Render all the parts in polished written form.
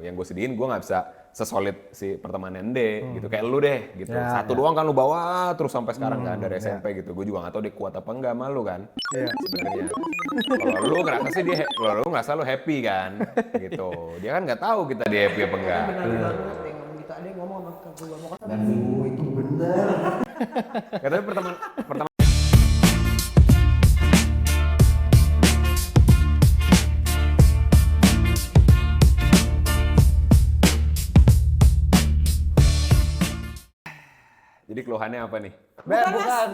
yang gue sedihin gue nggak bisa sesolid si pertemanan D gitu, kayak lu deh gitu. Satu doang kan lu bawa terus sampai sekarang kan dari SMP gitu. Gue juga nggak tahu dia kuat apa enggak sama lu kan. Sebenarnya. Kalau lu ngerasa sih dia, kalau lu ngerasa lu happy kan gitu. Dia kan nggak tahu kita dia happy apa enggak. Benar banget yang gitu. Ada yang ngomong sama gue mau kasih. Itu bener. Katanya pertama Jadi keluhannya apa nih? Bukan.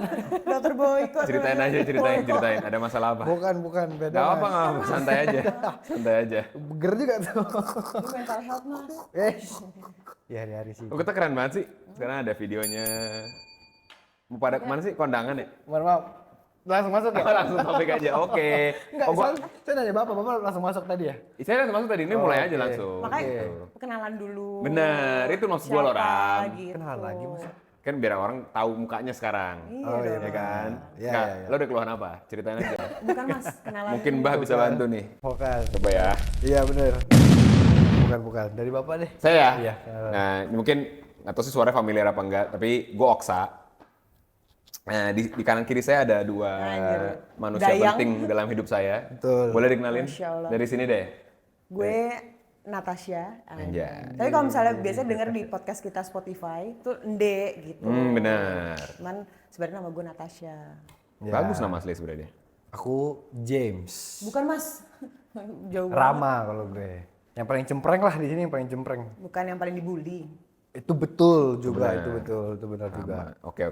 Dokter Boyko. Ceritain aja, ceritain. Ada masalah apa? Bukan, beda. Gak apa, santai aja. Beger juga tuh. Ini mental health mas. Ya hari-hari sih. Kita keren banget sih. Sekarang ada videonya. Mau pada kemana sih? Kondangan ya? Mohon maaf. Langsung masuk ya? Langsung topik aja, oke. Enggak, saya nanya Bapak langsung masuk tadi ya? Saya langsung masuk tadi, ini mulai aja langsung. Makanya kenalan dulu. Bener, itu maksud gue loh Ram. Gitu. Kenalan lagi mas. Kan biar orang tahu mukanya sekarang. Iya, Ya kan? Iya, Nggak, iya. lo udah keluhan apa? Ceritain aja. Bukan mas, kenalan. Mungkin Mbah bisa bantu nih. Bukan. Coba ya. Iya bener. Bukan. Dari Bapak deh. Saya? Iya. Nah, ini mungkin nggak tahu sih suaranya familiar apa enggak, tapi gue Oksa. Nah, di kanan kiri saya ada dua manusia Dayang. penting dalam hidup saya. Betul. Boleh dikenalin? Masya Allah. Dari sini deh. Gue Natasha. Anjay. Tapi kalau misalnya biasa denger di podcast kita Spotify, itu Nde gitu. Benar. Cuman sebenarnya nama gue Natasha. Ya. Bagus nama asli sebenarnya. Aku James. Bukan mas. Jauh banget. Rama kalau gue. Yang paling cempreng lah di sini, yang paling cempreng. Bukan yang paling dibully. Itu betul juga, Benar. itu betul, itu benar juga. Oke.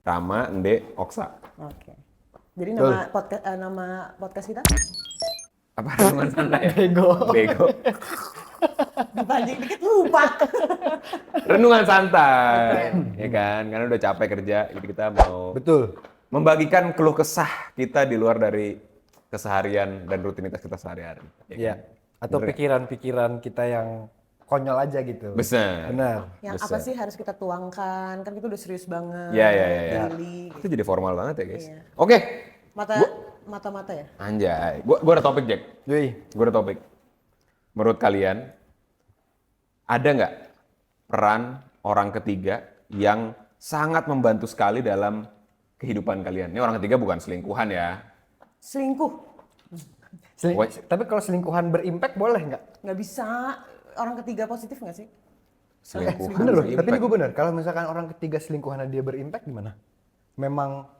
Rama, Ende, Oksa. Oke. Jadi nama podcast kita? Apa renungan santai ya? Bego. Dipancing dikit lupa. Renungan santai. Ya kan? Karena udah capek kerja, jadi kita mau Betul. membagikan keluh kesah kita di luar dari keseharian dan rutinitas kita sehari-hari. Ya Iya. kan? Atau Bener ya? pikiran-pikiran kita yang konyol aja gitu. Benar. Benar. Yang apa sih harus kita tuangkan? Kan kita udah serius banget. Iya. Daily. Itu jadi formal banget ya guys. Iya. Oke. Mata-mata ya? Anjay. Gua ada topik Jack. Yoi. Gue ada topik. Menurut kalian, ada nggak peran orang ketiga yang sangat membantu sekali dalam kehidupan kalian? Ini orang ketiga bukan selingkuhan ya. Selingkuh? Tapi kalau selingkuhan berimpact boleh nggak? Nggak bisa. Orang ketiga positif nggak sih? Selingkuhan Bener loh, berimpact. tapi ini gue bener. Kalau misalkan orang ketiga selingkuhannya dia berimpact gimana? Memang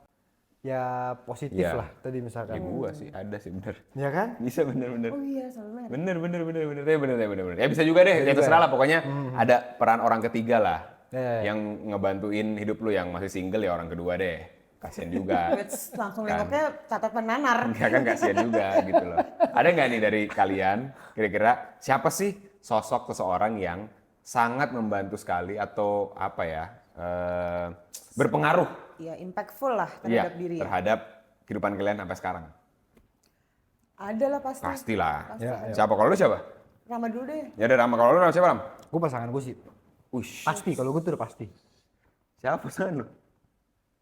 ya positif Iya. lah tadi misalkan. Ya gua sih, ada sih bener. Ya kan? Bisa bener. Oh iya, selalu merah. Bener. Ya bisa juga deh, ya terserah lah. Pokoknya ada peran orang ketiga lah. Iya. Yang ngebantuin hidup lu yang masih single ya orang kedua deh. Kasian juga. Langsung Kan. nengoknya catatan nanar. Ya kan kasihan juga gitu loh. Ada nggak nih dari kalian kira-kira siapa sih sosok seseorang yang sangat membantu sekali atau apa ya berpengaruh Ya, impactful lah ya terhadap diri. terhadap kehidupan kalian sampai sekarang? Ada lah pasti. Pastilah. Ya. Siapa kalau lu siapa? Rama dulu deh. Ya udah Rama, kalau lu Rama siapa Ram? Gue pasangan gue sih. Ush. Pasti, kalau gue tuh udah pasti. Siapa pasangan lu?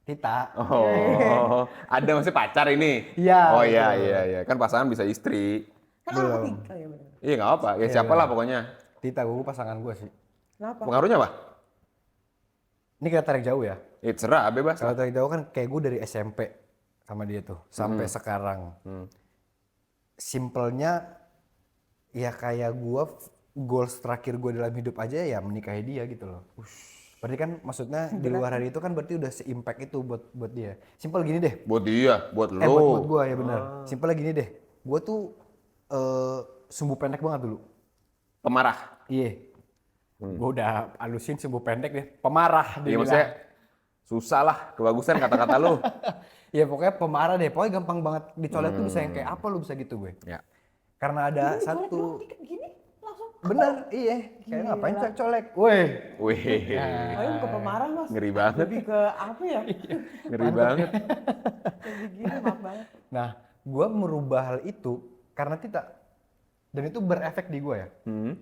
Tita. Oh, ada masih pacar ini? Iya, Oh iya. Kan pasangan bisa istri. Kan orang ketiga. Oh iya benar. Iya nggak apa. Ya siapa lah pokoknya. Tita, gue pasangan gue sih. Kenapa? Pengaruhnya apa? Ini kita tarik jauh ya. Terserah, bebas. Kalau tarik jauh kan kayak gue dari SMP sama dia tuh sampai sekarang. Simpelnya ya kayak gue goals terakhir gue dalam hidup aja ya menikahi dia gitu loh. Berarti kan maksudnya di luar hari itu kan berarti udah se-impact itu buat dia. Simpel gini deh. Buat dia, buat lo. Buat gue ya benar. Simpelnya gini deh. Gue tuh sumbu pendek banget dulu. Pemarah. Iya. Gue udah halusin sumbu pendek deh. Pemarah dia Iya bilang. maksudnya susah lah kebagusan kata-kata lu. Ya pokoknya pemarah deh. Pokoknya gampang banget dicolek tuh bisa yang kayak apa lu bisa gitu gue. Ya. Karena ada Ini satu. colek dikit gini langsung. Bener, iya. Kayak ngapain colek? Weh. Wih, Oh iya bukan pemarah mas. ngeri banget. Lebih ke apa ya? Ngeri banget. Lebih gini maaf banget. Nah, gue merubah hal itu karena Tita. Dan itu berefek di gue ya.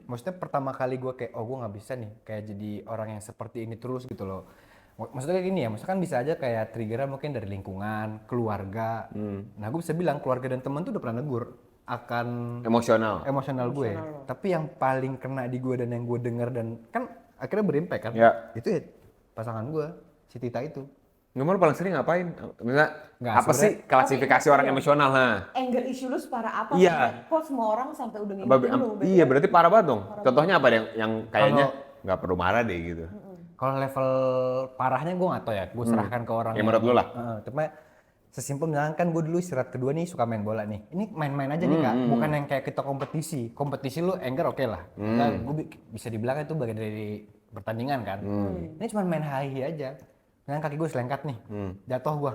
Maksudnya pertama kali gue kayak, oh gue nggak bisa nih kayak jadi orang yang seperti ini terus gitu loh. Maksudnya kayak gini ya, maksudnya kan bisa aja kayak triggernya mungkin dari lingkungan, keluarga. Nah gue bisa bilang keluarga dan teman tuh udah pernah negur. akan Emosional. emosional gue. Tapi yang paling kena di gue dan yang gue denger dan kan akhirnya berimpact kan. Ya. Itu ya pasangan gue, si Tita itu. Nggak mau paling sering ngapain? Misalnya, Nggak, apa sih klasifikasi orang emosional? Anger issue lu separah apa? Iya. Kok semua orang sampai udah ngingetin lu? Iya, berarti parah banget dong. Contohnya apa yang kayaknya nggak perlu marah deh gitu. Kalau level parahnya gue nggak tahu ya, gue serahkan ke orang. Ya menurut lu lah. Cuma sesimpel misalkan kan gue dulu istirahat kedua nih suka main bola nih. Ini main-main aja nih kak, bukan yang kayak kita kompetisi. Kompetisi lu anger oke lah. Gue bisa dibilang itu bagian dari pertandingan kan. Ini cuma main hahi aja. Misalkan kaki gue selengkat nih, jatuh gue.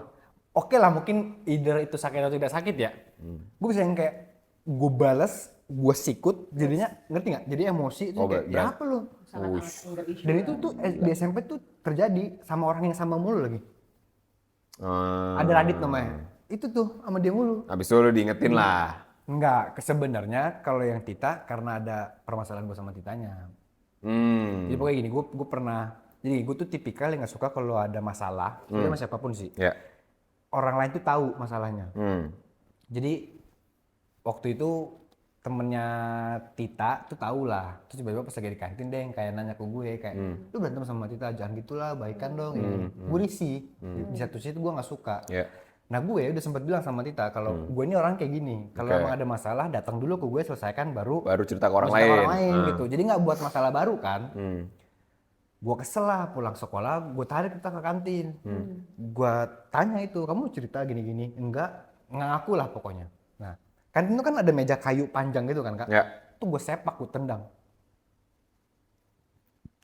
Oke lah mungkin either itu sakit atau tidak sakit ya. Gue bisa yang kayak gue balas, gue sikut, jadinya ngerti nggak? Jadi emosi itu kayak ya apa lu? Sangat anger issue. Dan itu tuh di SMP tuh terjadi sama orang yang sama mulu lagi. Ada Radit namanya. Itu tuh sama dia mulu. Habis itu lu diingetin lah. Enggak, sebenarnya kalau yang Tita karena ada permasalahan gue sama Titanya. Jadi pokoknya gini, gue pernah, jadi gue tuh tipikal yang nggak suka kalau ada masalah, sama siapapun sih. Ya. Orang lain tuh tahu masalahnya. Jadi waktu itu temennya Tita tuh tahu lah, terus tiba-tiba pas lagi di kantin deh kayak nanya ke gue kayak lu berantem sama Tita jangan gitulah, baikan dong. Gue risih, di satu sisi gue nggak suka. Nah gue udah sempat bilang sama Tita kalau gue ini orang kayak gini, kalau emang ada masalah datang dulu ke gue selesaikan baru cerita ke orang lain. Gitu. Jadi nggak buat masalah baru kan. Gue kesel lah pulang sekolah, gue tarik Tita ke kantin. Gue tanya itu, kamu cerita gini-gini? Enggak ngaku lah pokoknya. Nah kantin itu kan ada meja kayu panjang gitu kan kak. Ya. Tuh gue sepak, gue tendang.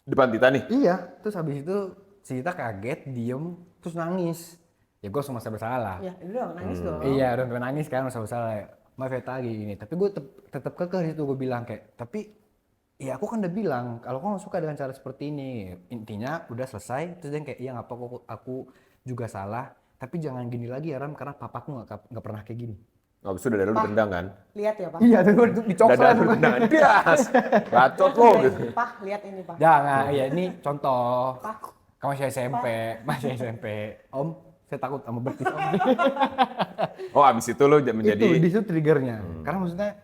Depan Tita nih? Iya, terus habis itu si Tita kaget, diem, terus nangis. Ya gue langsung merasa bersalah. Ya, itu dong, nangis dong. Iya, udah nangis kan, merasa bersalah. Maaf ya tadi gini. Tapi gue tetap kekeh itu gue bilang kayak, tapi ya aku kan udah bilang, kalau aku gak suka dengan cara seperti ini. Intinya udah selesai, terus dia kayak, iya ngapa aku juga salah. Tapi jangan gini lagi ya Ram, karena papaku gak pernah kayak gini. Habis itu dada lu ditendang kan? Lihat ya, Pak. Iya, tuh gue dicoklat. Dada lu ditendang, bias! Bacot lo gitu. Pak, lihat ini, Pak. Jangan, iya ini contoh. Pak. Kamu masih SMP. Om, saya takut sama betis om. Oh abis itu lu menjadi... Itu, di situ triggernya. Karena maksudnya,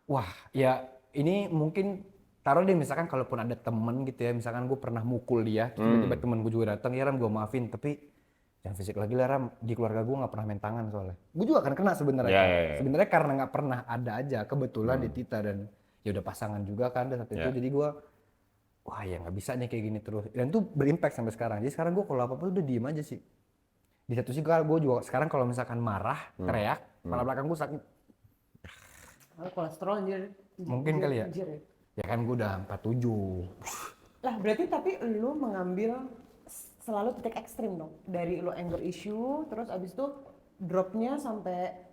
wah ya ini mungkin taruh deh misalkan kalaupun ada temen gitu ya, misalkan gue pernah mukul dia, tiba-tiba temen gue juga datang, ya Ram gue maafin, tapi jangan fisik lagi lah Ram, di keluarga gue nggak pernah main tangan soalnya. Gue juga akan kena sebenarnya. Yeah. Sebenarnya karena nggak pernah ada aja, kebetulan di Tita dan ya udah pasangan juga kan dan saat itu, jadi gue, wah ya nggak bisa nih kayak gini terus. Dan itu berimpact sampai sekarang. Jadi sekarang gue kalau apa-apa udah diem aja sih. Di satu sisi gue juga sekarang kalau misalkan marah, teriak, kepala belakang gue sakit. Kolesterol anjir. Mungkin kali ya. Anjir. Ya kan gue udah 47. Lah berarti tapi lu mengambil selalu titik ekstrim dong. Dari lu anger issue, terus abis itu dropnya sampai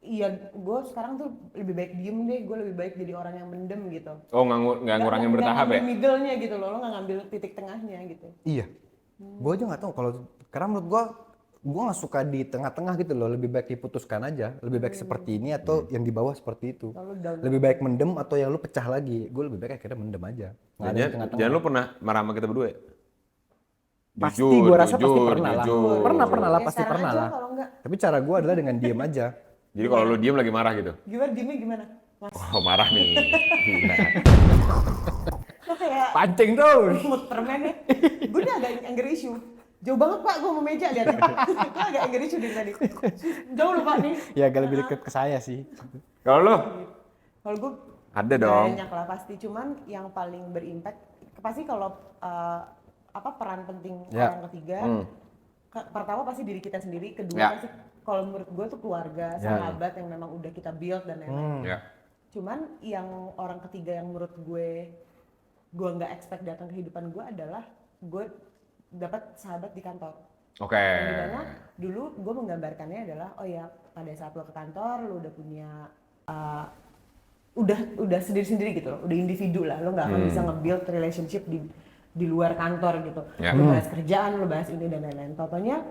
iya gue sekarang tuh lebih baik diem deh, gue lebih baik jadi orang yang mendem gitu. Oh nggak ngurangin bertahap ya? Nggak middle-nya gitu loh, lo nggak ngambil titik tengahnya gitu. Iya. Gue aja nggak tahu kalau karena menurut gue nggak suka di tengah-tengah gitu loh. Lebih baik diputuskan aja. Lebih baik seperti ini atau yang di bawah seperti itu. Lebih baik mendem atau yang lu pecah lagi. Gue lebih baik akhirnya mendem aja. Nggak ada di tengah-tengah. Jangan lu pernah marah sama kita berdua ya? Pasti gue rasa pasti pernah lah. jujur. Pernah lah, Ya, pasti sekarang pernah aja lah. kalau nggak. Tapi cara gue adalah dengan diem aja. Jadi kalau lu diem lagi marah gitu? Gimana diemnya gimana? Mas. Oh marah nih. Gila. Lo kayak Pancing terus. mood permen ya. Gue udah agak anger issue. Jauh banget Pak, gue mau meja lihat. Gue agak anger issue dari tadi. Jauh loh Pak nih. Ya agak lebih deket ke saya sih. Kalau lu? Kalau gue Ada dong. banyak lah pasti. Cuman yang paling berimpact pasti kalau peran penting orang ketiga. Pertama pasti diri kita sendiri. Kedua pasti kalau menurut gue tuh keluarga, sahabat yang memang udah kita build dan lain-lain. Cuman yang orang ketiga yang menurut gue nggak expect datang ke kehidupan gue adalah gue dapat sahabat di kantor. Oke. Dimana dulu gue menggambarkannya adalah oh ya pada saat lo ke kantor lo udah punya udah sendiri-sendiri gitu loh, udah individu lah, lo nggak akan bisa nge-build relationship di luar kantor gitu. Lo bahas kerjaan, lo bahas ini dan lain-lain. Contohnya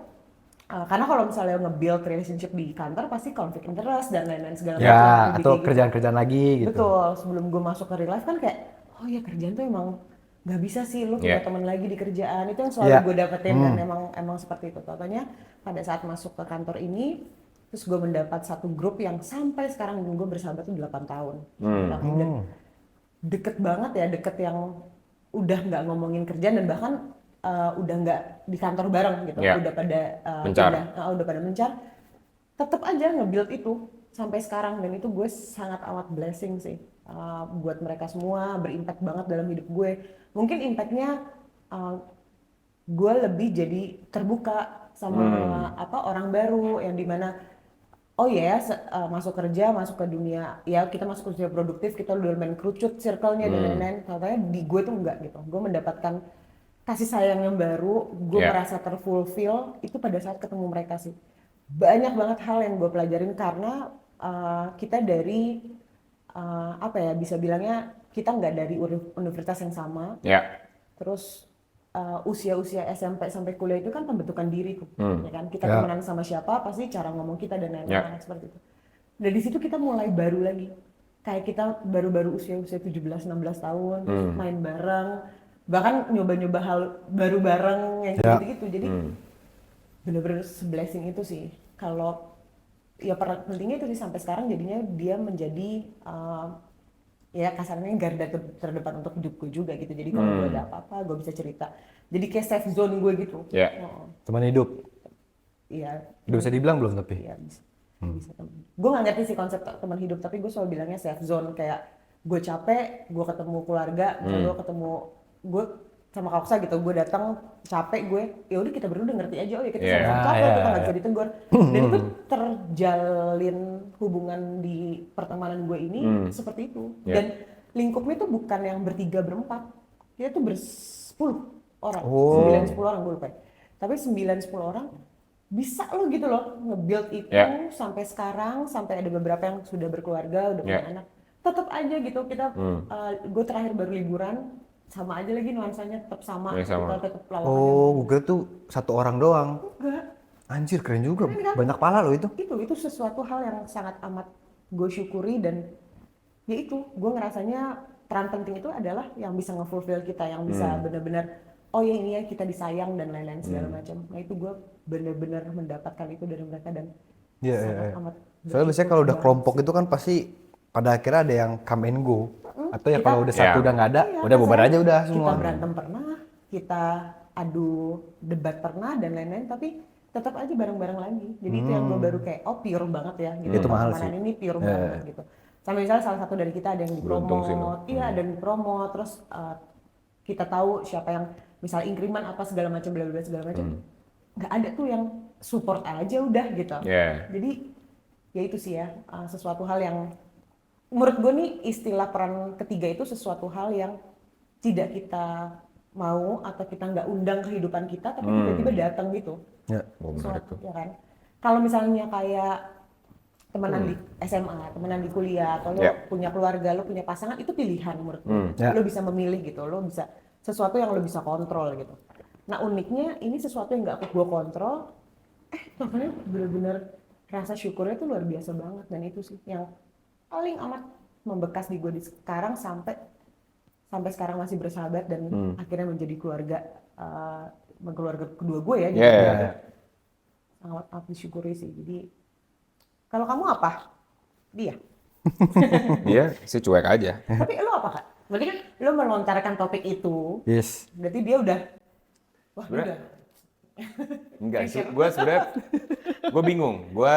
karena kalau misalnya nge-build relationship di kantor pasti konflik interest dan lain-lain segala macam. Ya, atau kerjaan-kerjaan lagi gitu. Betul, sebelum gue masuk ke real life kan kayak oh ya kerjaan tuh emang nggak bisa sih lo punya teman lagi di kerjaan, itu yang selalu gue dapetin dan emang seperti itu. Contohnya pada saat masuk ke kantor ini terus gue mendapat satu grup yang sampai sekarang gue bersahabat tuh 8 tahun. Dan deket banget ya, deket yang udah nggak ngomongin kerjaan dan bahkan udah nggak di kantor bareng gitu, udah pada mencar. udah pada mencar, tetap aja nge-build itu sampai sekarang, dan itu gue sangat amat blessing sih buat mereka semua, berimpact banget dalam hidup gue. Mungkin impactnya gue lebih jadi terbuka sama orang baru yang dimana oh ya masuk kerja, masuk ke dunia, ya kita masuk ke dunia produktif, kita udah main kerucut circle-nya dan lain-lain. Katanya di gue tuh enggak gitu. Gue mendapatkan kasih sayang yang baru, gue merasa terfulfill itu pada saat ketemu mereka sih. Banyak banget hal yang gue pelajarin karena kita dari bisa bilangnya kita nggak dari universitas yang sama. Terus usia-usia SMP sampai kuliah itu kan pembentukan diri tuh, ya kan? Kita temenan sama siapa, pasti cara ngomong kita dan lain-lain seperti itu. Dari situ kita mulai baru lagi. Kayak kita baru-baru usia-usia 17-16 tahun, terus main bareng, bahkan nyoba-nyoba hal baru bareng yang gitu-gitu. Jadi bener-bener blessing itu sih. Kalau ya pentingnya itu sih sampai sekarang jadinya dia menjadi ya kasarnya garda terdepan untuk hidupku juga gitu. Jadi kalau gue ada apa-apa, gue bisa cerita. Jadi kayak safe zone gue gitu. Teman hidup. Iya. Udah bisa dibilang belum tapi? Iya bisa. Bisa teman. Gue nggak ngerti sih konsep teman hidup, tapi gue selalu bilangnya safe zone. Kayak gue capek, gue ketemu keluarga, gue sama Kaksa gitu, gue datang capek gue, ya udah kita berdua udah ngerti aja, oh ya kita sama-sama capek, kita nggak bisa ditegur. Dan itu terjalin hubungan di pertemanan gue ini seperti itu. Dan lingkupnya tuh bukan yang bertiga berempat, kita tuh bersepuluh orang, 9-10 orang gue lupa. Tapi 9-10 orang bisa lo gitu loh nge-build itu sampai sekarang, sampai ada beberapa yang sudah berkeluarga, udah punya anak. Tetap aja gitu kita, gue terakhir baru liburan, sama aja lagi nuansanya tetap sama. Kita tetap gue kira tuh satu orang doang. Enggak. Anjir keren juga, banyak pala loh itu. Itu sesuatu hal yang sangat amat gue syukuri, dan ya itu gue ngerasanya peran penting itu adalah yang bisa nge-fulfill kita, yang bisa benar-benar oh ya ini ya kita disayang dan lain-lain segala macam. Nah itu gue benar-benar mendapatkan itu dari mereka dan sangat amat. Soalnya biasanya kalau udah kelompok itu kan pasti pada akhirnya ada yang come and go. Atau ya kalau udah satu udah nggak ada, udah bubar aja udah semua. Kita berantem pernah, kita adu debat pernah dan lain-lain, tapi tetap aja bareng-bareng lagi. Jadi itu yang gue baru kayak pure banget ya. Gitu. Itu mahal sih. Ini pure banget gitu. Sampai misalnya salah satu dari kita ada yang dipromot, ada yang dipromot, terus kita tahu siapa yang misal increment apa segala macam, bla bla segala macam. Nggak ada tuh yang support aja udah gitu. Jadi ya itu sih ya sesuatu hal yang menurut gue nih istilah peran ketiga itu sesuatu hal yang tidak kita mau atau kita nggak undang kehidupan kita, tapi tiba-tiba datang gitu. Ya kan. Kalau misalnya kayak temenan di SMA, temenan di kuliah, atau lo punya keluarga, lo punya pasangan, itu pilihan menurut gue. Lo bisa memilih gitu, lo bisa sesuatu yang lo bisa kontrol gitu. Nah uniknya ini sesuatu yang nggak gue kontrol, makanya bener-bener rasa syukurnya tuh luar biasa banget, dan itu sih yang paling amat membekas di gue di sekarang sampai sekarang masih bersahabat dan akhirnya menjadi keluarga kedua gue ya. Sangat disyukuri sih. Jadi kalau kamu apa? Dia? Dia sih cuek aja. Tapi lo apa Kak? Berarti kan lo melontarkan topik itu. Yes. Berarti dia udah. Wah udah. Enggak sih. Gue sebenarnya gue bingung. Gue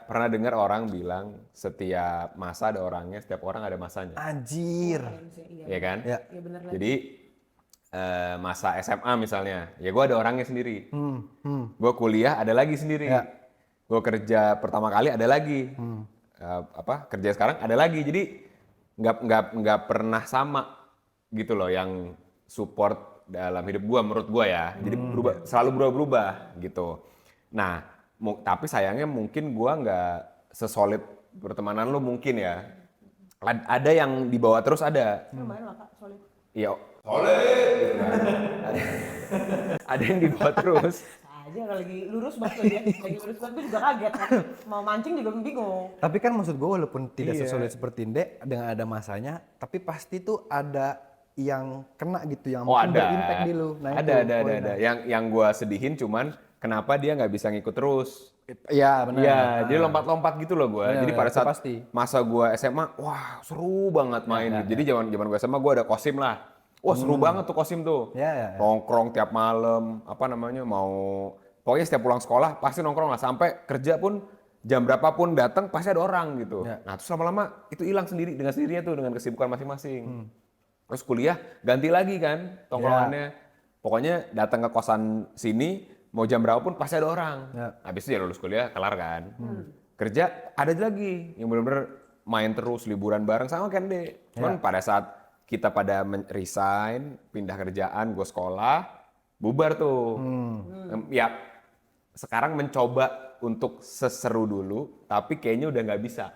pernah dengar orang bilang setiap masa ada orangnya, setiap orang ada masanya. Anjir. Iya kan? Iya benar. Jadi masa SMA misalnya, ya gue ada orangnya sendiri. Gue kuliah ada lagi sendiri. Gue kerja pertama kali ada lagi. Kerja sekarang ada lagi. Jadi nggak pernah sama gitu loh yang support dalam hidup gue menurut gue ya. Jadi selalu berubah-ubah gitu. Nah, tapi sayangnya mungkin gua nggak sesolid pertemanan lo mungkin ya. Ada yang dibawa terus ada. Lumayan lah Kak, solid. Iya, solid gitu kan. Ada yang dibawa terus. Aja kalau lagi lurus banget ya. Lagi lurus banget gue juga kaget. Mau mancing juga bingung. Tapi kan maksud gue walaupun tidak sesolid seperti Inde dengan ada masanya, tapi pasti tuh ada yang kena gitu yang berimpact di lu. Nah, ada. Yang gua sedihin cuman kenapa dia nggak bisa ngikut terus. Iya benar. Iya, jadi lompat-lompat gitu loh gue. Jadi Benar, pada itu saat pasti. masa gue SMA, wah seru banget main. Gitu. Jadi zaman gue SMA gue ada kosim lah. Wah seru banget tuh kosim tuh. Ya. Nongkrong tiap malam, apa namanya, mau pokoknya setiap pulang sekolah pasti nongkrong lah. Sampai kerja pun jam berapapun datang pasti ada orang gitu. Ya. Nah terus lama-lama itu hilang sendiri dengan sendirinya tuh dengan kesibukan masing-masing. Terus kuliah ganti lagi kan tongkrongannya. Pokoknya datang ke kosan sini mau jam berapa pun pasti ada orang. Ya. Habis itu ya lulus kuliah kelar kan. Kerja ada lagi yang benar-benar main terus liburan bareng sama Kende. Cuman pada saat kita pada resign, pindah kerjaan, gue sekolah, bubar tuh. Ya sekarang mencoba untuk seseru dulu, tapi kayaknya udah nggak bisa.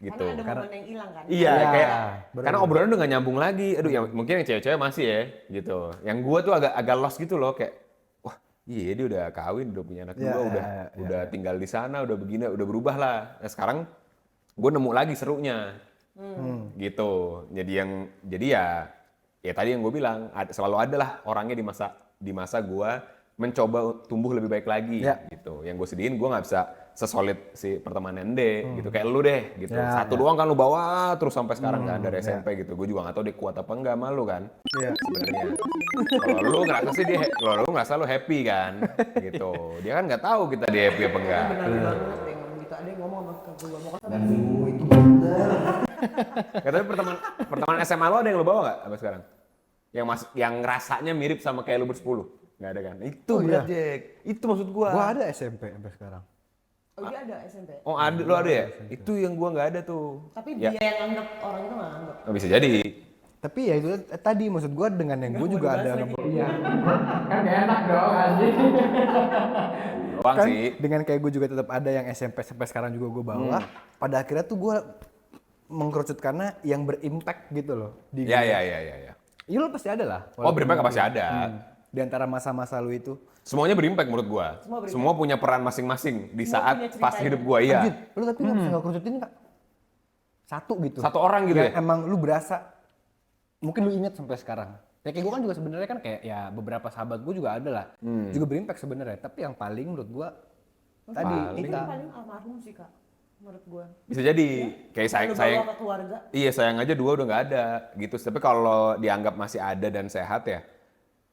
Gitu. Karena ada momen yang hilang kan. Iya, Ya, kayak bener. karena obrolan udah gak nyambung lagi. Aduh, yang mungkin yang cewek-cewek masih ya, gitu. Yang gue tuh agak lost gitu loh, kayak wah, iya dia udah kawin, udah punya anak Ya, dua, udah tinggal di sana, udah begini, udah berubah lah. Nah, sekarang gue nemu lagi serunya. Gitu. Jadi ya tadi yang gue bilang, selalu ada lah orangnya di masa gue mencoba tumbuh lebih baik lagi gitu. Yang gue sedihin gue nggak bisa sesolid si pertemanan gitu kayak lu deh gitu. Satu doang kan lu bawa terus sampai sekarang kan dari SMP gitu. Gue juga nggak tahu dia kuat apa enggak sama lu kan. Sebenarnya. Kalau lu ngerasa sih kalau lu ngerasa lu happy kan gitu. Dia kan nggak tahu kita dia happy apa enggak. Benar banget yang ngomong gitu. Ada yang ngomong sama ke gue mau kesana. Katanya pertemanan SMA lo ada yang lu bawa nggak sampai sekarang? Yang rasanya mirip sama kayak lu bersepuluh? Nggak ada kan? Itu berat Jack. Itu maksud gua. Gua ada SMP sampai sekarang. Oh dia ada SMP. Oh ada, lo ada ya? Itu yang gua nggak ada tuh. Tapi Ya. dia yang anggap orang itu nggak anggap. Oh, bisa jadi. Tapi ya itu tadi maksud gua dengan yang gua juga ada Iya. Kan gak enak dong anjing. Doang kan sih. dengan kayak gue juga tetap ada yang SMP sampai sekarang juga gue bawa. Pada akhirnya tuh gue mengkerucutkannya yang berimpact gitu loh di Ya. Iya lo pasti ada lah. Oh berimpact pasti ada. Di antara masa-masa lu itu. Semuanya berimpact menurut gua. Semua punya peran masing-masing di saat punya pas ceritanya. hidup gua. Iya. Anjir, lu tapi nggak bisa nggak kerucutin nggak? Satu gitu. Satu orang gitu yang ya? emang lu berasa, mungkin lu ingat sampai sekarang. Ya kayak gue kan juga sebenarnya kan kayak ya beberapa sahabat gue juga ada lah. Juga berimpact sebenarnya. Tapi yang paling menurut gue tadi Itu kita. yang paling almarhum sih kak, menurut gue. Bisa jadi. Kayak Lu sayang. bawa ke keluarga. Iya sayang aja dua udah nggak ada gitu. Tapi kalau dianggap masih ada dan sehat ya,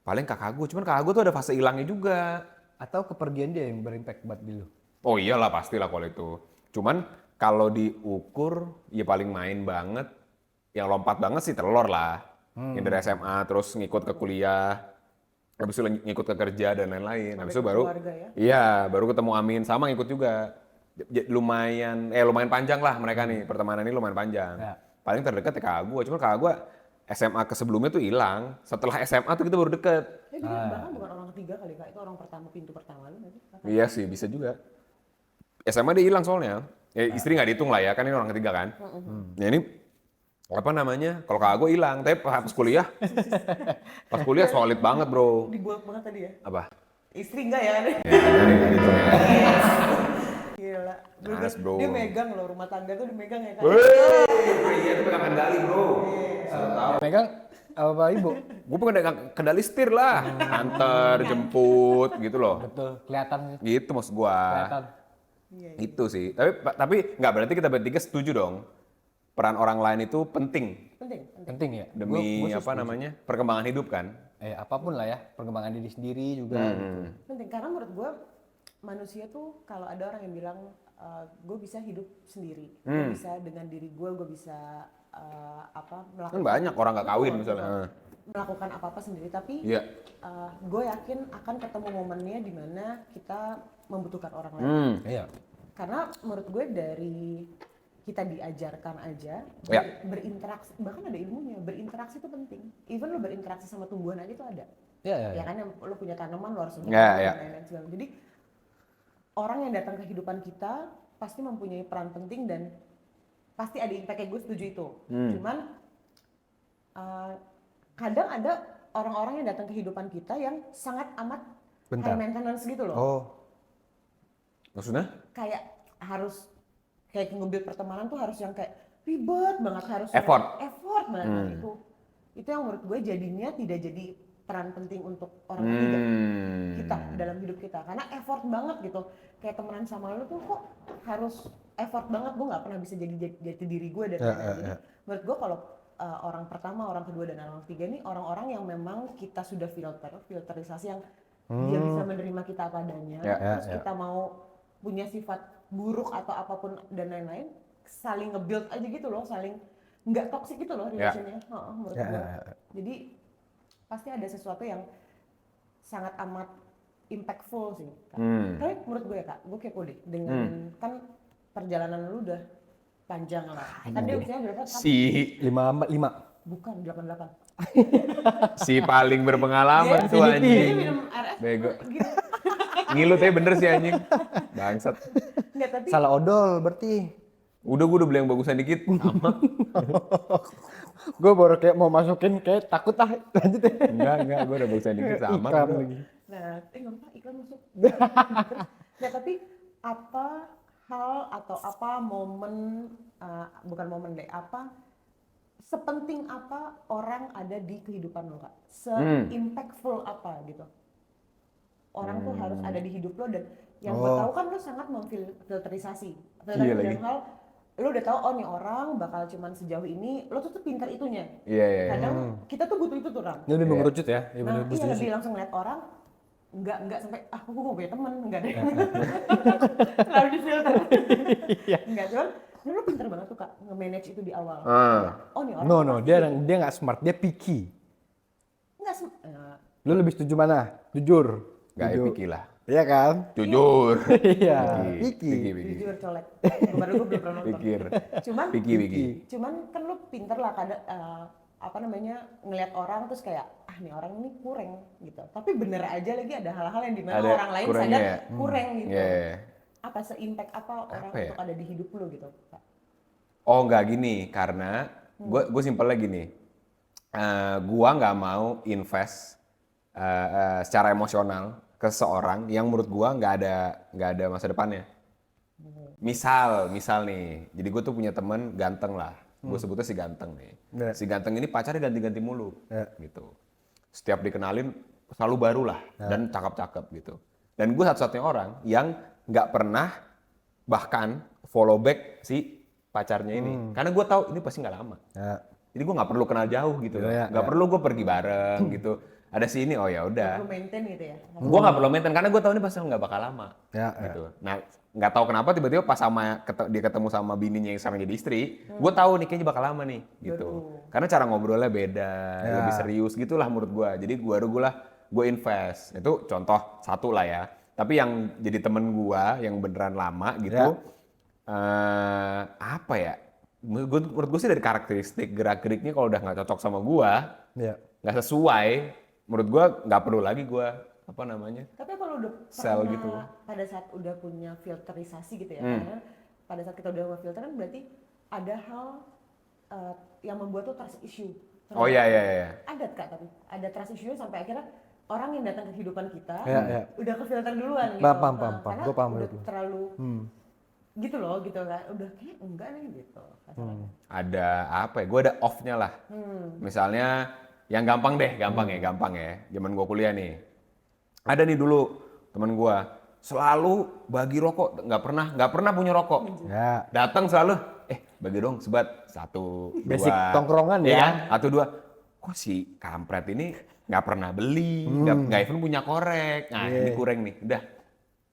paling kakak gue. Cuman kakak gue tuh ada fase hilangnya juga. Atau kepergian dia yang berimpact buat di lu. Oh iyalah pastilah kalau itu. Cuman kalau diukur ya paling main banget, yang lompat banget sih Telur lah. Yang dari SMA terus ngikut ke kuliah, habis itu ngikut ke kerja dan lain-lain. Habis itu baru, keluarga ya? iya baru ketemu Amin sama ngikut juga. Lumayan panjang lah mereka nih, pertemanan ini lumayan panjang. Ya. Paling terdekat ya kakak gue, cuman kakak gue SMA ke sebelumnya tuh hilang. Setelah SMA tuh kita baru deket. Ya dia bahkan bukan orang ketiga kali kak, itu orang pertama, pintu pertama lu nanti. Iya sih, bisa juga. SMA dia hilang soalnya. Ya, istri nggak dihitung lah ya, kan ini orang ketiga kan. Ya ini apa namanya? Kalau kakak gue hilang, tapi pas kuliah solid banget bro. Dibuat banget tadi ya. Apa? Istri enggak ya? Ya, nggak dihitung ya. Gila. Nice, bro. Dia megang loh, rumah tangga tuh dimegang ya kak. Iya itu pegang kendali bro. Megang apa ibu? Gue pegang kendali setir lah, antar, jemput gitu loh. Betul, kelihatan Gitu maksud gue. kelihatan. Itu sih. Tapi nggak berarti kita bertiga setuju dong. Peran orang lain itu penting Penting. Penting ya. demi Gua sih apa setuju. namanya perkembangan hidup kan. Apapun lah ya, perkembangan diri sendiri juga. Gitu. Penting karena menurut gue manusia tuh kalau ada orang yang bilang gue bisa hidup sendiri, gue bisa dengan diri gue bisa melakukan. Kan banyak orang nggak kawin misalnya. Melakukan apa-apa sendiri, tapi Iya. gue yakin akan ketemu momennya di mana kita membutuhkan orang lain. Iya. Karena menurut gue dari kita diajarkan aja Ya. berinteraksi, bahkan ada ilmunya, berinteraksi itu penting. Even lo berinteraksi sama tumbuhan aja itu ada. Iya. Ya kan, yang lo punya tanaman lo harus Ya, ya. dan lain-lain segala. Jadi orang yang datang ke kehidupan kita pasti mempunyai peran penting dan pasti ada impact, gue setuju itu. Cuman kadang ada orang-orang yang datang ke kehidupan kita yang sangat amat Bentar. high maintenance gitu loh. Oh, Maksudnya? Kayak harus kayak nge-build pertemanan tuh harus yang kayak ribet banget, harus Effort. effort banget itu yang menurut gue jadinya tidak jadi peran penting untuk orang ketiga kita dalam hidup kita, karena effort banget gitu. Kayak temenan sama lu tuh kok harus effort banget, gue nggak pernah bisa jadi jati diri gue dan lain-lain. Jadi menurut gue kalau orang pertama, orang kedua dan orang ketiga ini orang-orang yang memang kita sudah filterisasi, yang dia bisa menerima kita apa adanya, terus kita mau punya sifat buruk atau apapun dan lain-lain, saling nge-build aja gitu loh, saling nggak toxic gitu loh relationnya, menurut gue. Jadi pasti ada sesuatu yang sangat amat impactful sih, Kak. Tapi menurut gue ya Kak, gue kepo deh dengan kan perjalanan lu udah panjang lah. Kan dia usianya berapa? Si 5. Bukan 88. si paling berpengalaman tuh Dia anjing. minum RS. Bego. Gitu. Ngilut ya bener sih anjing. Bangsat. Nggak, tapi Salah odol berarti. Gue udah beli yang bagusan dikit. Amat. Gue baru kayak mau masukin, kayak takut lanjut ya. Enggak, gue udah bagusan dikit sama. Iklan lagi. nah, nggak apa iklan masuk. Nah, tapi apa hal atau apa momen, bukan momen deh, apa sepenting apa orang ada di kehidupan lo Kak? Se-impactful apa gitu? Orang tuh harus ada di hidup lo, dan yang gue tahu kan lo sangat memfilterisasi. Iya lagi. Dalam hal lo udah tahu, oh nih orang bakal cuman sejauh ini, lo tuh pintar itunya. Iya. Kadang kita tuh butuh itu tuh Ram. Ini lebih mengerucut ya. Iya Nah, bener, iya lebih langsung ngeliat orang, enggak sampai gue mau punya temen, enggak deh. Terlalu difilter. Enggak, cuman lo pintar banget tuh Kak nge-manage itu di awal. Oh nih orang. No, dia nggak smart, dia picky. Enggak Lu lebih setuju mana? Jujur. Gak Jujur. picky lah. Iya kan? Jujur. Iya. Picky. jujur colek. Baru gue belum pernah nonton. Pikir. Cuman Picky. Cuman kan lo pinter lah kadang apa namanya, ngelihat orang terus kayak nih orang ini kurang gitu. Tapi bener aja lagi ada hal-hal yang dimana Ada orang lain kurangnya sadar ya? kurang gitu. Iya. Apa se-impact apa orang Apa ya? untuk ada di hidup lo gitu Kak? Oh nggak gini, karena gue simpelnya gini. Gua nggak mau invest secara emosional ke seorang yang menurut gua nggak ada masa depannya. Misal nih, jadi gue tuh punya temen ganteng lah, gue sebutnya si ganteng nih. Si ganteng ini pacarnya ganti-ganti mulu, gitu. Setiap dikenalin selalu baru lah, dan cakep-cakep gitu. Dan gue satu-satunya orang yang nggak pernah bahkan follow back si pacarnya ini, karena gue tahu ini pasti nggak lama. Jadi gue nggak perlu kenal jauh gitu, nggak perlu gue pergi bareng gitu. Ada si ini, oh ya udah. Perlu maintain gitu ya? Gue nggak perlu maintain karena gue tahu ini pasti nggak bakal lama. Gitu. Nah, nggak tau kenapa tiba-tiba pas dia ketemu sama bininya yang sekarang jadi istri, gue tahu nih kayaknya bakal lama nih, gitu. Karena cara ngobrolnya beda, lebih serius gitulah menurut gue. Jadi gue invest. Itu contoh satu lah ya. Tapi yang jadi temen gue yang beneran lama gitu, apa ya? Menurut gue sih dari karakteristik gerak-geriknya kalau udah nggak cocok sama gue, nggak sesuai, menurut gue nggak perlu lagi gue apa namanya. Tapi kalau udah sel pernah gitu. pada saat udah punya filterisasi gitu ya, karena pada saat kita udah filter kan berarti ada hal yang membuat tuh trust issue. Oh iya. Ada Kak, tapi ada trust issue sampai akhirnya orang yang datang ke kehidupan kita udah ke filter duluan gitu. Paham. Karena Gua paham udah itu. terlalu gitu loh, gitu kan. Udah kayak enggak nih gitu. Ada apa ya? Gue ada off-nya lah. Misalnya yang gampang ya. Zaman gue kuliah nih. Ada nih dulu teman gue selalu bagi rokok, nggak pernah punya rokok. Datang selalu, bagi dong sebat 1, 2. Basic tongkrongan ya. 1, 2. Kok si kampret ini nggak pernah beli, nggak even punya korek. Nah ini kurang nih, udah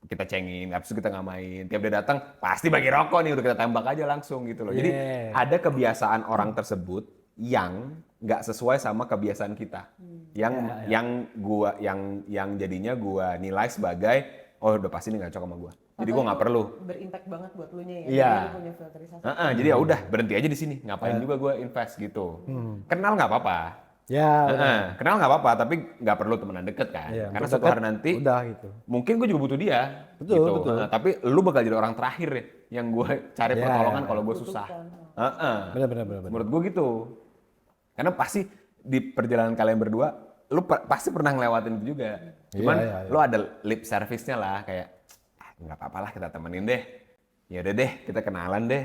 kita cengin, habis itu kita nggak main. Tiap dia datang pasti bagi rokok nih, udah kita tembak aja langsung gitu loh. Jadi ada kebiasaan orang tersebut yang nggak sesuai sama kebiasaan kita, yang jadinya gua nilai sebagai udah pasti ini nggak cocok sama gua. Jadi gua nggak perlu. Berimpact banget buat lu nya ya. Iya. Lu punya filterisasi. Jadi ya udah berhenti aja di sini. Ngapain juga gua invest gitu. Kenal nggak apa-apa. Kenal nggak apa-apa, tapi nggak perlu temenan deket kan. Karena suatu hari nanti udah gitu. mungkin gue juga butuh dia. Betul. Tapi lu bakal jadi orang terakhir ya, yang gue cari pertolongan kalau gue susah. Benar. Menurut gue gitu. Karena pasti di perjalanan kalian berdua, lu pasti pernah ngelewatin itu juga. Cuman lu ada lip service-nya lah, kayak nggak apa-apa lah kita temenin deh. Ya udah deh kita kenalan deh.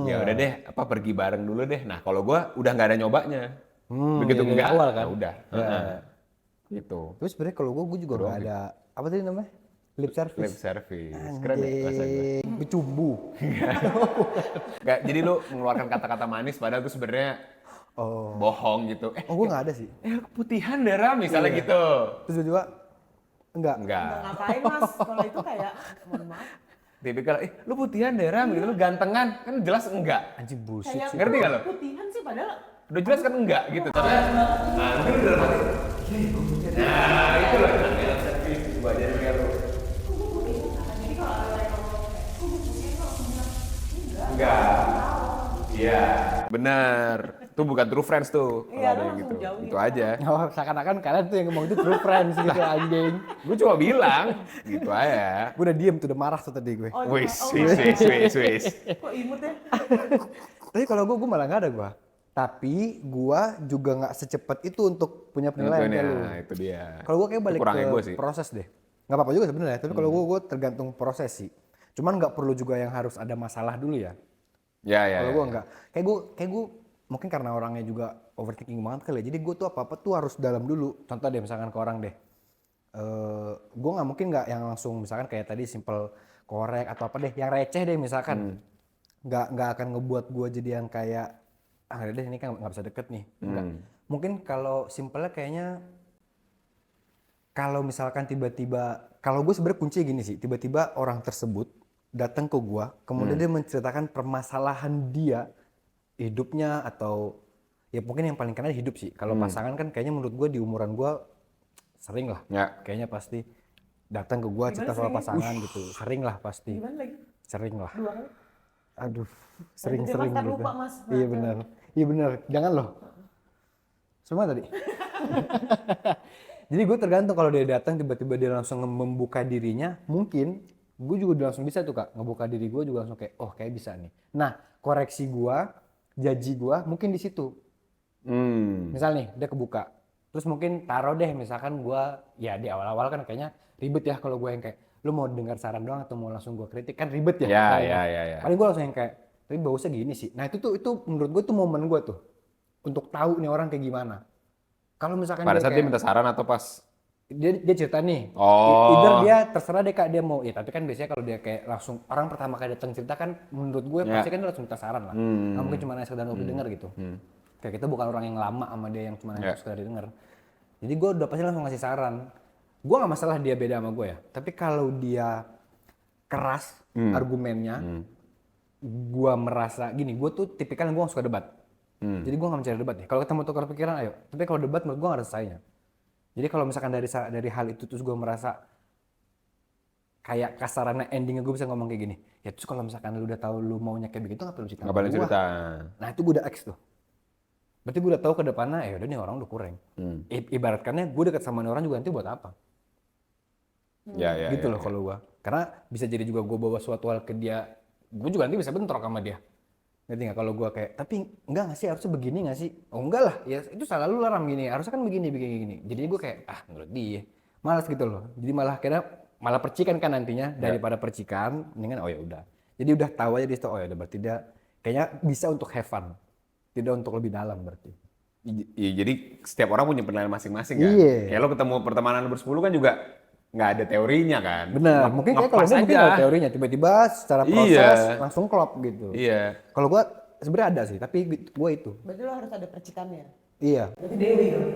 Ya udah deh, pergi bareng dulu deh. Nah kalau gue udah nggak ada nyobanya. Begitu dari enggak, awal kan? ya udah. Ya. Gitu. Terus sebenarnya kalau gue juga nggak ada apa tadi namanya lip service. Lip service. Keren ya bahasa gue. Bercumbu. Nggak, jadi lu mengeluarkan kata-kata manis padahal itu sebenarnya bohong gitu. Oh gue nggak ada sih. Keputihan Dara misalnya gitu. Terus tiba-tiba enggak. Enggak. Nggak ngapain mas, kalau itu kayak mohon maaf. Tipikal, lu putihan Dara gitu, lu gantengan. Kan jelas enggak. Anjing bullshit Kayak sih. Ngerti nggak lo? putihan sih padahal Udah jelas kan enggak gitu. Tapi nah, itu dalam hati. Nah, itu loh yang lip service. Gua ajarin kayak lu. jadi kalau ada yang ngomong Enggak. Iya, benar. Itu bukan true friends tuh. Kalau Iya, ada lu yang langsung gitu. jauhin. Itu aja. Oh, seakan-akan kalian tuh yang ngomong itu true friends gitu anjing. Gue cuma bilang, gitu aja. Gue udah diem tuh, udah marah tuh tadi gue. oh, Wis, oh, wis. kok imut ya? Tapi kalau gue malah nggak ada gue. Tapi gue juga nggak secepat itu untuk punya penilaian kayak lu. Nah, itu dia. Kalau gue kayak Itu balik kurang ego ke sih. proses deh. Nggak apa-apa juga sebenarnya. Tapi kalau gue tergantung proses sih. Cuman nggak perlu juga yang harus ada masalah dulu ya. Ya. Kalau gue nggak. Kayak gue mungkin karena orangnya juga overthinking banget kali ya. Jadi gue tuh apa-apa tuh harus dalam dulu. Contoh deh misalkan ke orang deh. Gue nggak mungkin nggak yang langsung misalkan kayak tadi simple korek atau apa deh. Yang receh deh misalkan. Nggak akan ngebuat gue jadi yang kayak udah deh ini kan nggak bisa deket nih. Enggak. Mungkin kalau simpelnya kayaknya kalau misalkan tiba-tiba, kalau gue sebenarnya kuncinya gini sih, tiba-tiba orang tersebut datang ke gue, kemudian dia menceritakan permasalahan dia, hidupnya atau ya mungkin yang paling kena hidup sih. Kalau pasangan kan kayaknya menurut gue di umuran gue sering lah, Ya. kayaknya pasti datang ke gue cerita soal pasangan gitu, sering lah pasti, Gimana lagi? sering lah. 2 kali? Aduh, Nanti sering-sering dia mas, gitu. lupa, Mas. Iya benar, jangan loh. Semua tadi. Jadi gue tergantung kalau dia datang tiba-tiba dia langsung membuka dirinya, mungkin gue juga udah langsung bisa tuh kak ngebuka diri gue juga langsung kayak oh kayak bisa nih. Nah koreksi gue, jaji gue mungkin di situ. Misal nih dia kebuka, terus mungkin taruh deh misalkan gue ya di awal-awal kan kayaknya ribet ya kalau gue yang kayak lu mau dengar saran doang atau mau langsung gue kritik kan ribet ya. Ya. Paling gue langsung yang kayak tapi bagusnya gini sih. Nah itu menurut gue tuh momen gue tuh untuk tahu nih orang kayak gimana. Kalau misalkan Pada saat dia kayak, minta saran atau pas? dia cerita nih, Oh. either dia terserah deh kak dia mau, ya tapi kan biasanya kalau dia kayak langsung orang pertama kali datang cerita kan menurut gue pasti kan dia langsung minta saran lah, nggak mungkin cuma sekedar ngopi denger gitu, kayak kita bukan orang yang lama sama dia yang cuma sekedar denger, jadi gue udah pasti langsung ngasih saran, gue nggak masalah dia beda sama gue ya, tapi kalau dia keras argumennya, gue merasa gini, gue tuh tipikal yang gue gak suka debat. Jadi gue gak mencari debat nih. Kalau ketemu tukar pikiran ayo. Tapi kalau debat menurut gue gak ada selesainya. Jadi kalau misalkan dari hal itu terus gue merasa kayak kasarannya endingnya gue bisa ngomong kayak gini. Ya terus kalau misalkan lu udah tahu lu maunya kayak begitu gak perlu cerita. Nggak boleh gua. cerita. Nah itu gue udah X tuh. Berarti gue udah tahu ke depannya ya udah nih orang udah kurang. Ibaratkannya gue deket sama orang juga nanti buat apa? Ya. Gitu loh kalau gue. Karena bisa jadi juga gue bawa suatu hal ke dia. Gue juga nanti bisa bentrok sama dia. Ngerti nggak kalau gue kayak tapi enggak nggak sih harusnya begini nggak sih, oh enggak lah ya itu salah lu lah Ram gini harusnya kan begini jadi gue kayak menurut dia malas gitu loh, jadi malah percikan kan nantinya daripada percikan mendingan oh ya udah jadi udah tahu aja di situ oh ya udah berarti dia kayaknya bisa untuk have fun tidak untuk lebih dalam berarti. Iya, jadi setiap orang punya penilaian masing-masing kan. Iya. Kayak lo ketemu pertemanan bersepuluh kan juga nggak ada teorinya kan. Benar, mungkin kayak kalau gue mungkin ada teorinya, tiba-tiba secara proses langsung klop gitu. Iya. Kalau gue sebenarnya ada sih, tapi gue itu. Berarti lo harus ada percikannya. Iya. Berarti Dewi dong.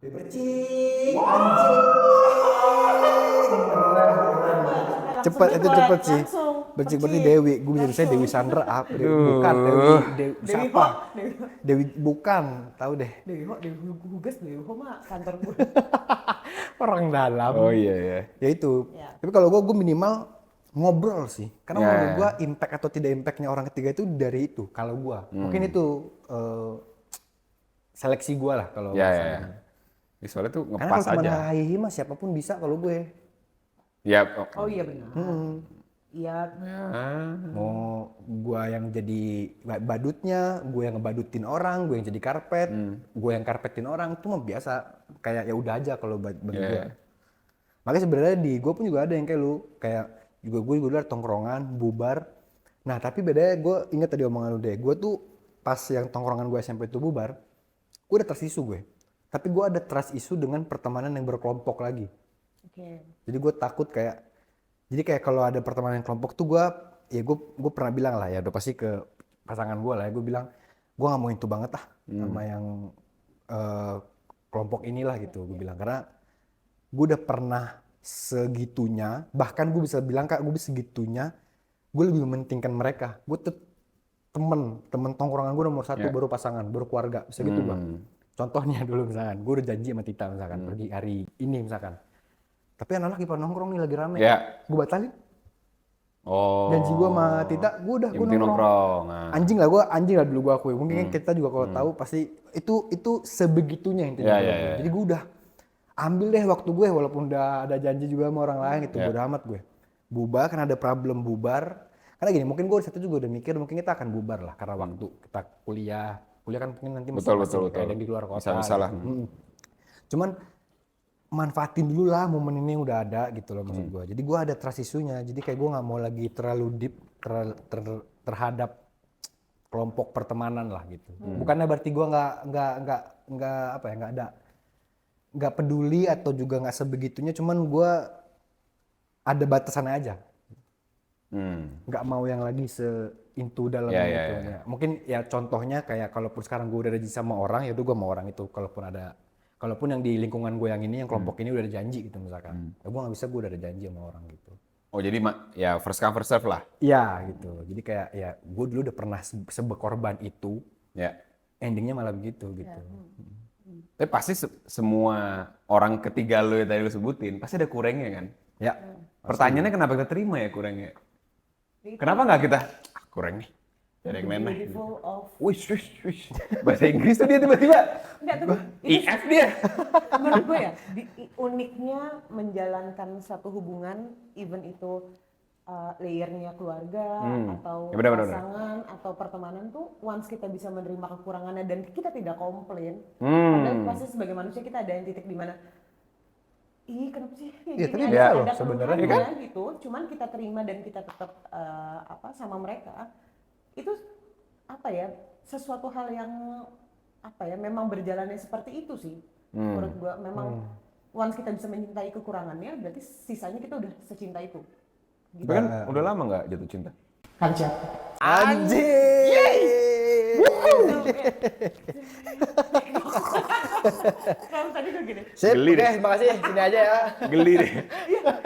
Percik, cepet itu cepet sih. Percik berarti Dewi, gue bisa saya Dewi Sandra apa? Bukan Dewi siapa? Dewi bukan, tahu deh. Dewi Hugas, Dewi Ho mah kantor gue. Orang dalam. Oh iya. Ya itu. Ya. Tapi kalau gue minimal ngobrol sih. Karena menurut gue impact atau tidak impactnya orang ketiga itu dari itu. Kalau gue, mungkin itu seleksi gue lah kalau. Ya. Soalnya tuh Karena ngepas kalau cuma aja. hahihi mah siapapun bisa kalau gue. Ya. Oh iya benar. Iya. Mau gue yang jadi badutnya, gue yang ngebadutin orang, gue yang jadi karpet, gue yang karpetin orang itu mah biasa. Kayak ya udah aja kalau bagi gue. Makanya sebenarnya di gue pun juga ada yang kayak lu, kayak juga gue dulu tongkrongan bubar. Nah tapi bedanya gue ingat tadi omongan lu deh, gue tuh pas yang tongkrongan gue SMP itu bubar, gue ada trust issue gue. Tapi gue ada trust issue dengan pertemanan yang berkelompok lagi. Oke. Jadi gue takut jadi kayak kalau ada pertemanan yang kelompok tuh gue pernah bilang lah ya, udah pasti ke pasangan gue lah ya, gue bilang gue nggak mau itu banget sama yang kelompok inilah gitu, gue bilang, karena gue udah pernah segitunya, bahkan gue bisa bilang Kak, gue bisa segitunya, gue lebih mementingkan mereka. Gue tuh temen tongkrongan gue nomor satu, baru pasangan, baru keluarga, bisa gitu bang. Contohnya dulu misalkan, gue udah janji sama Tita misalkan, pergi hari ini misalkan. Tapi anak-anak lagi pada nongkrong nih, lagi rame, gue batalin. Janji gue sama Tita, gue nongkrong. Nah. Anjing lah dulu gue akui. Mungkin kita juga kalau tahu pasti itu sebegitunya intinya. Jadi gue udah ambil deh waktu gue, walaupun udah ada janji juga sama orang lain gitu, bodo amat gue. Bubar, karena ada problem bubar. Karena gini, mungkin gue di situ juga udah mikir mungkin kita akan bubar lah karena waktu kita kuliah kan mungkin nanti betul. kayak ada yang di luar kota. Bisa lah. Cuman manfaatin dulu lah momen ini yang udah ada gitu loh maksud gue. Jadi gue ada trust issue-nya. Jadi kayak gue nggak mau lagi terlalu deep terhadap kelompok pertemanan lah gitu. Bukannya berarti gue nggak peduli atau juga nggak sebegitunya. Cuman gue ada batasannya aja. Nggak mau yang lagi into dalam itu. Ya. Mungkin ya contohnya kayak kalaupun sekarang gue udah ada janji sama orang, ya udah gue sama orang itu. Kalaupun yang di lingkungan gue yang ini, yang kelompok ini udah ada janji gitu misalkan. Ya gue nggak bisa, gue udah ada janji sama orang gitu. Oh jadi ya first come first serve lah. Iya gitu. Jadi kayak ya gue dulu udah pernah sebekorban itu. Ya. Endingnya malah begitu gitu. Tapi pasti semua orang ketiga lo yang tadi lo sebutin pasti ada kurangnya kan? Ya. Pertanyaannya kenapa kita terima ya kurangnya? Kenapa nggak kita kurang nih? Ada yang main lah. Wish. Bahasa Inggris tuh dia tiba-tiba. Enggak, tuh. IF dia. Menurut gue ya, uniknya menjalankan satu hubungan, even itu layernya keluarga atau pasangan atau pertemanan tuh, once kita bisa menerima kekurangannya dan kita tidak komplain, padahal pasti sebagai manusia kita ada yang titik di mana kenapa sih tapi ada sebenarnya kan gitu, cuman kita terima dan kita tetap sama mereka, itu sesuatu hal yang memang berjalannya seperti itu sih. Menurut gua memang once kita bisa mencintai kekurangannya, berarti sisanya kita udah secinta itu gitu. Tapi kan udah lama nggak jatuh cinta? Kancet. Anjing. Kalau tadi gue gini. Geli deh. Terima kasih, sini aja ya. Geli deh.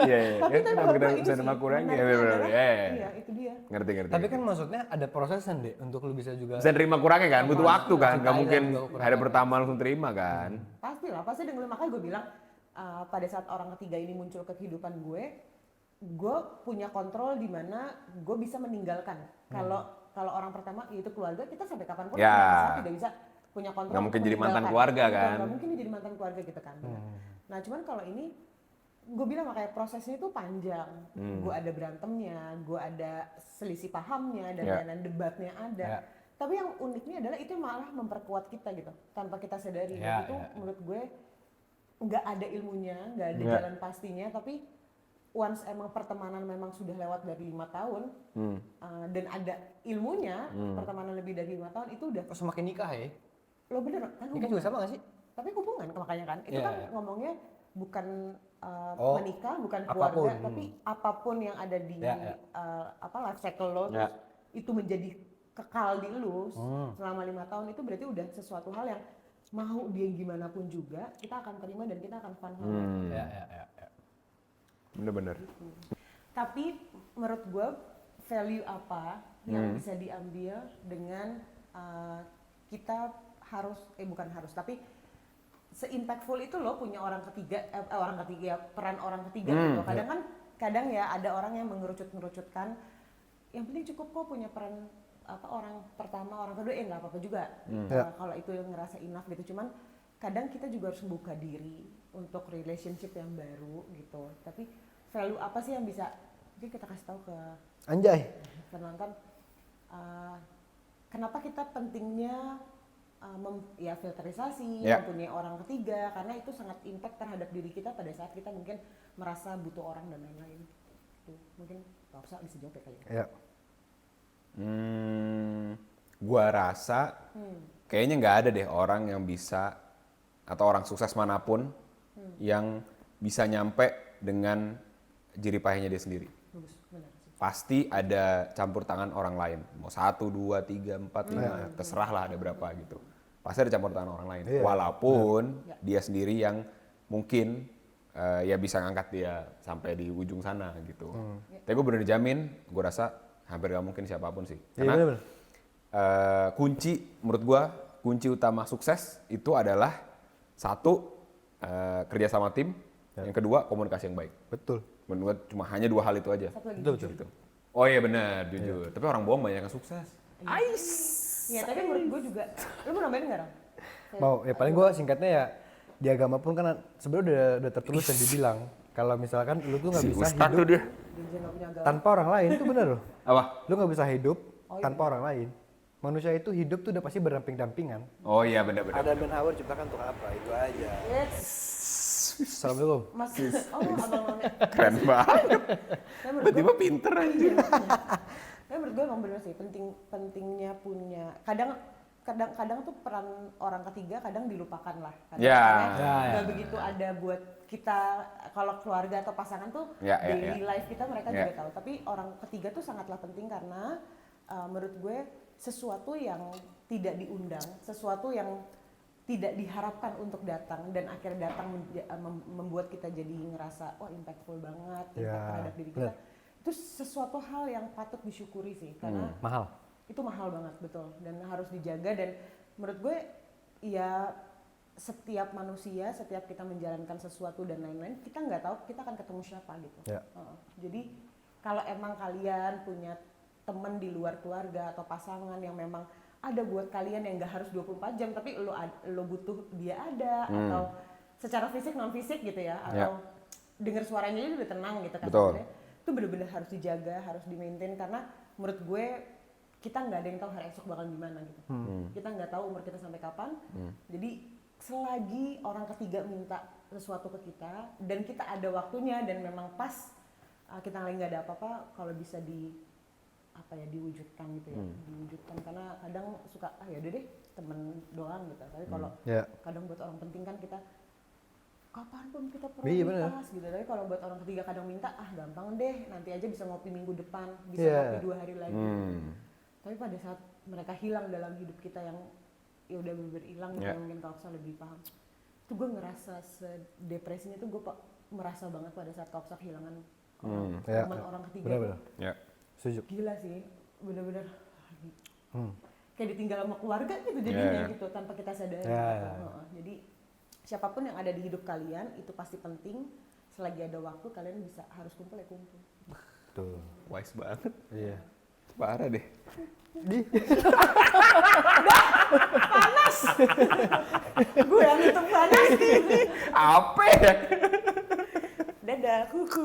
Iya. Tapi Kenapa kita itu bisa sih, nama kurang? Ya menariknya benar. adalah- Iya, itu dia. Ngerti. Tapi kan maksudnya ada prosesnya deh untuk lu bisa juga. Bisa nerima kurangnya kan, butuh waktu kan, nggak Cintai mungkin lah juga hari pertama langsung terima kan. Pasti dengerin, makanya gue bilang pada saat orang ketiga ini muncul ke kehidupan gue punya kontrol di mana gue bisa meninggalkan. Kalau orang pertama yaitu keluarga, kita sampai kapanpun kita tidak bisa punya kontrol. Nggak mungkin untuk jadi mantan meninggalkan. keluarga kan. Nggak mungkin jadi mantan keluarga gitu kan. Nah cuman kalau ini gue bilang makanya prosesnya itu panjang. Gue ada berantemnya, gue ada selisih pahamnya dan lain-lain, debatnya ada. Tapi yang uniknya adalah itu malah memperkuat kita gitu tanpa kita sadari. Dan itu menurut gue nggak ada ilmunya, nggak ada jalan pastinya, tapi once emang pertemanan memang sudah lewat dari 5 tahun dan ada ilmunya, pertemanan lebih dari 5 tahun itu udah Semakin nikah ya. lo bener kan, Nikah juga sama gak sih? tapi hubungan makanya kan itu kan ngomongnya bukan menikah, bukan apapun. keluarga, tapi apapun yang ada di life cycle lo terus itu menjadi kekal di lu selama 5 tahun, itu berarti udah sesuatu hal yang mau dia gimana pun juga kita akan terima dan kita akan fun sama itu. Ya. Bener. Tapi menurut gue value apa yang bisa diambil dengan kita bukan harus, tapi se-impactful itu loh punya peran orang ketiga gitu. Kadang ya ada orang yang mengerucut-ngerucutkan, yang penting cukup kok punya peran orang pertama, orang kedua, nggak apa-apa juga kalau itu yang ngerasa enough gitu. Cuman kadang kita juga harus membuka diri untuk relationship yang baru gitu. Tapi value apa sih yang bisa mungkin kita kasih tahu ke penonton, kenapa kita pentingnya filterisasi, mempunyai orang ketiga, karena itu sangat impact terhadap diri kita pada saat kita mungkin merasa butuh orang dan lain-lain. Mungkin Pak Opsa bisa jawab ya kali ya. Gua rasa kayaknya nggak ada deh orang yang bisa atau orang sukses manapun yang bisa nyampe dengan jerih payahnya dia sendiri. Bagus, benar sih. Pasti ada campur tangan orang lain. Mau 1, 2, 3, 4, 5, terserah lah ada berapa gitu. Pasti ada campur tangan orang lain. Walaupun dia sendiri yang mungkin ya bisa ngangkat dia sampai di ujung sana gitu. Tapi gue bener jamin, gue rasa hampir gak mungkin siapapun sih. Karena menurut gue, kunci utama sukses itu adalah satu, kerja sama tim. Yang kedua, komunikasi yang baik. Betul. Menurut gue cuma hanya 2 hal itu aja. Satu lagi. Betul. Gitu. Oh iya benar, jujur. Tapi orang bohong banyak yang sukses. Iya, tapi menurut gue juga, lu mau nambahin nggak, Ram? Mau, ya paling gue singkatnya ya, di agama pun kan sebenarnya udah tertulis dan dibilang kalau misalkan lu tuh nggak bisa Ustadz hidup tuh dia. Dia nggak punya agama. tanpa orang lain, itu benar loh. Apa? Lu nggak bisa hidup tanpa orang lain. Manusia itu hidup tuh udah pasti berdamping-dampingan. Oh iya benar-benar. Adam dan Hawa diciptakan untuk apa? Itu aja. Yes. Assalamualaikum. Mas, abang-abangnya. Keren banget. Tapi menurut gue, Tiba-tiba pinter aja. tapi menurut gue emang bener sih, pentingnya punya, kadang tuh peran orang ketiga kadang dilupakan lah. Ya. Nggak begitu ada buat kita, kalau keluarga atau pasangan tuh daily life kita mereka juga tahu. Tapi orang ketiga tuh sangatlah penting karena menurut gue sesuatu yang tidak diundang, sesuatu yang tidak diharapkan untuk datang dan akhirnya datang membuat kita jadi ngerasa impactful banget terhadap diri kita. Itu sesuatu hal yang patut disyukuri sih karena Mahal. itu mahal banget, betul, dan harus dijaga. Dan menurut gue ya setiap manusia, setiap kita menjalankan sesuatu dan lain-lain, kita nggak tahu kita akan ketemu siapa gitu. Jadi kalau emang kalian punya teman di luar keluarga atau pasangan yang memang ada buat kalian yang nggak harus 24 jam tapi lo butuh dia ada, atau secara fisik non fisik gitu ya, atau dengar suaranya itu udah tenang gitu kan. Itu benar-benar harus dijaga, harus di-maintain karena menurut gue kita nggak ada yang tahu hari esok bakal gimana gitu. Kita nggak tahu umur kita sampai kapan. Jadi selagi orang ketiga minta sesuatu ke kita dan kita ada waktunya dan memang pas kita lagi nggak ada apa-apa, kalau bisa diwujudkan gitu ya, diwujudkan. Karena kadang suka ya udah deh temen doang gitu. Tapi kalau kadang buat orang penting kan kita kapan pun kita prioritas gitu. Tapi kalau buat orang ketiga kadang minta gampang deh, nanti aja bisa ngopi minggu depan, bisa ngopi 2 hari lagi. Tapi pada saat mereka hilang dalam hidup kita yang ya udah bener-bener hilang, mungkin Kak Oksa lebih paham. Itu gue ngerasa depresinya tuh gue merasa banget pada saat Kak Oksa kehilangan teman orang ketiga. Benar-benar. Setuju. Gila sih, bener-bener kayak ditinggal sama keluarga gitu jadinya gitu tanpa kita sadari. Jadi siapapun yang ada di hidup kalian itu pasti penting. Selagi ada waktu kalian harus kumpul ya kumpul. Betul. Wise banget. Iya. Parah deh. Panas. Gue yang itu panas nih. Apa ya? Dadah, kuku.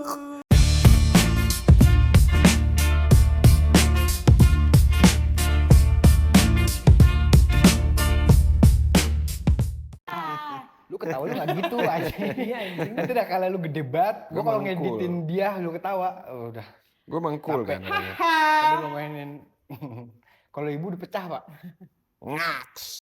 Lu ketawanya nggak gitu aja. Nanti dah kalau lu gede banget, gua kalau ngeditin dia lu ketawa, udah. Gue mangkul kan. Tadi lu mainin. Kalau ibu udah pecah, Pak. Ngaks.